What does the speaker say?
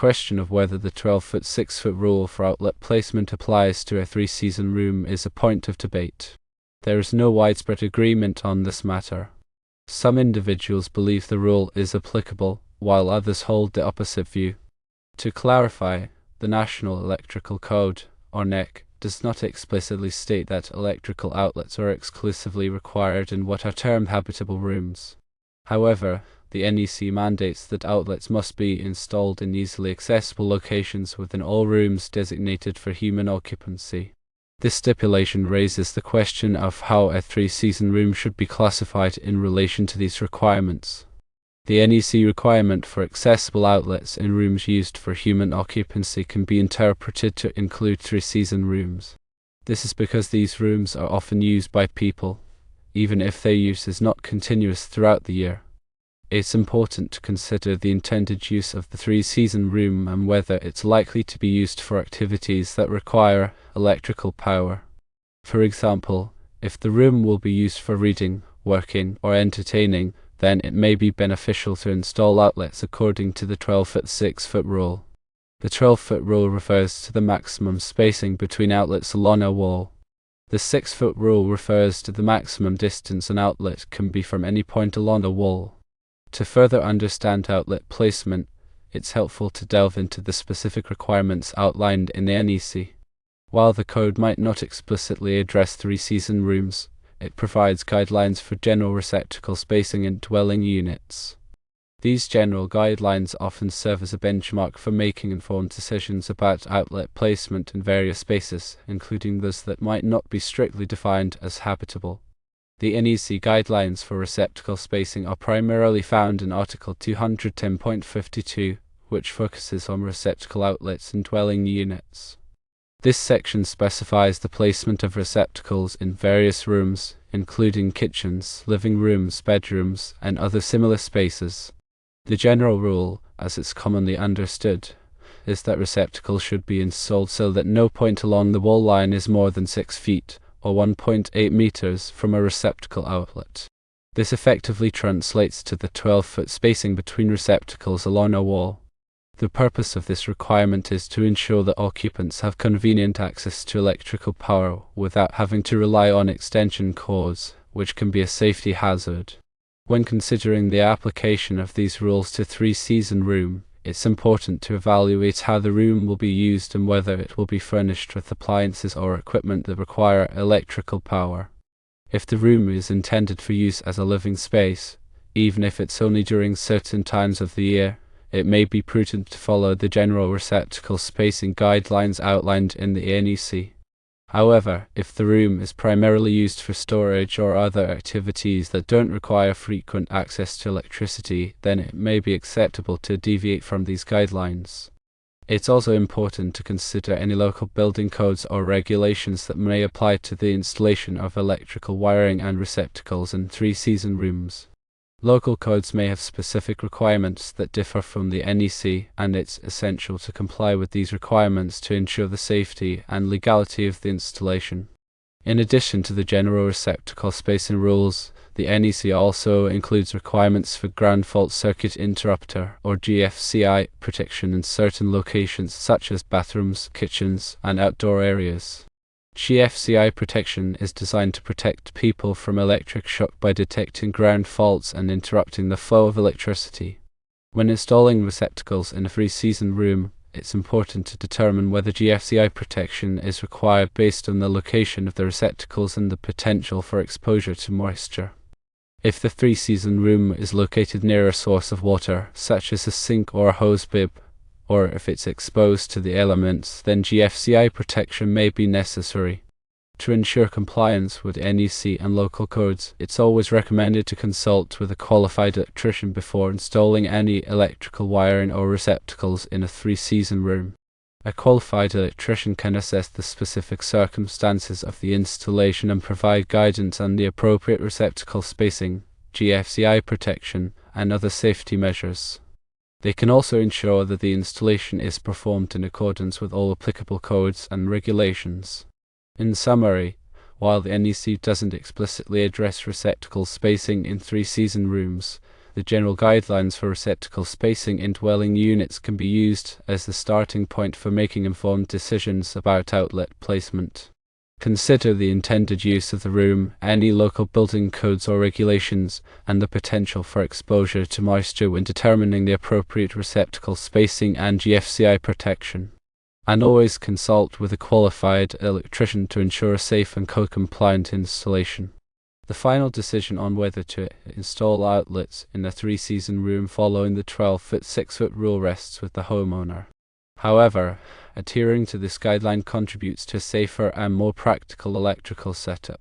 question of whether the 12-foot 6-foot rule for outlet placement applies to a 3-season room is a point of debate. There is no widespread agreement on this matter. Some individuals believe the rule is applicable, while others hold the opposite view. To clarify, the National Electrical Code, or NEC, does not explicitly state that electrical outlets are exclusively required in what are termed habitable rooms. However, the NEC mandates that outlets must be installed in easily accessible locations within all rooms designated for human occupancy. This stipulation raises the question of how a 3-season room should be classified in relation to these requirements. The NEC requirement for accessible outlets in rooms used for human occupancy can be interpreted to include 3-season rooms. This is because these rooms are often used by people, even if their use is not continuous throughout the year. It's important to consider the intended use of the 3-season room and whether it's likely to be used for activities that require electrical power. For example, if the room will be used for reading, working, or entertaining, then it may be beneficial to install outlets according to the 12-foot 6-foot rule. The 12-foot rule refers to the maximum spacing between outlets along a wall. The 6-foot rule refers to the maximum distance an outlet can be from any point along a wall. To further understand outlet placement, it's helpful to delve into the specific requirements outlined in the NEC. While the code might not explicitly address 3-season rooms, it provides guidelines for general receptacle spacing in dwelling units. These general guidelines often serve as a benchmark for making informed decisions about outlet placement in various spaces, including those that might not be strictly defined as habitable. The NEC guidelines for receptacle spacing are primarily found in Article 210.52, which focuses on receptacle outlets in dwelling units. This section specifies the placement of receptacles in various rooms, including kitchens, living rooms, bedrooms, and other similar spaces. The general rule, as it's commonly understood, is that receptacles should be installed so that no point along the wall line is more than 6 feet, or 1.8 meters, from a receptacle outlet. This effectively translates to the 12-foot spacing between receptacles along a wall. The purpose of this requirement is to ensure that occupants have convenient access to electrical power without having to rely on extension cords, which can be a safety hazard. When considering the application of these rules to 3-season room, it's important to evaluate how the room will be used and whether it will be furnished with appliances or equipment that require electrical power. If the room is intended for use as a living space, even if it's only during certain times of the year, it may be prudent to follow the general receptacle spacing guidelines outlined in the NEC. However, if the room is primarily used for storage or other activities that don't require frequent access to electricity, then it may be acceptable to deviate from these guidelines. It's also important to consider any local building codes or regulations that may apply to the installation of electrical wiring and receptacles in 3-season rooms. Local codes may have specific requirements that differ from the NEC, and it's essential to comply with these requirements to ensure the safety and legality of the installation. In addition to the general receptacle spacing rules, the NEC also includes requirements for ground fault circuit interrupter, or GFCI, protection in certain locations such as bathrooms, kitchens, and outdoor areas. GFCI protection is designed to protect people from electric shock by detecting ground faults and interrupting the flow of electricity. When installing receptacles in a 3-season room, it's important to determine whether GFCI protection is required based on the location of the receptacles and the potential for exposure to moisture. If the 3-season room is located near a source of water, such as a sink or a hose bib, or if it's exposed to the elements, then GFCI protection may be necessary. To ensure compliance with NEC and local codes, it's always recommended to consult with a qualified electrician before installing any electrical wiring or receptacles in a 3-season room. A qualified electrician can assess the specific circumstances of the installation and provide guidance on the appropriate receptacle spacing, GFCI protection, and other safety measures. They can also ensure that the installation is performed in accordance with all applicable codes and regulations. In summary, while the NEC doesn't explicitly address receptacle spacing in 3-season rooms, The general guidelines for receptacle spacing in dwelling units can be used as the starting point for making informed decisions about outlet placement. Consider the intended use of the room, any local building codes or regulations, and the potential for exposure to moisture when determining the appropriate receptacle spacing and GFCI protection. And always consult with a qualified electrician to ensure a safe and code-compliant installation. The final decision on whether to install outlets in a 3-season room following the 12-foot 6-foot rule rests with the homeowner. However, adhering to this guideline contributes to a safer and more practical electrical setup.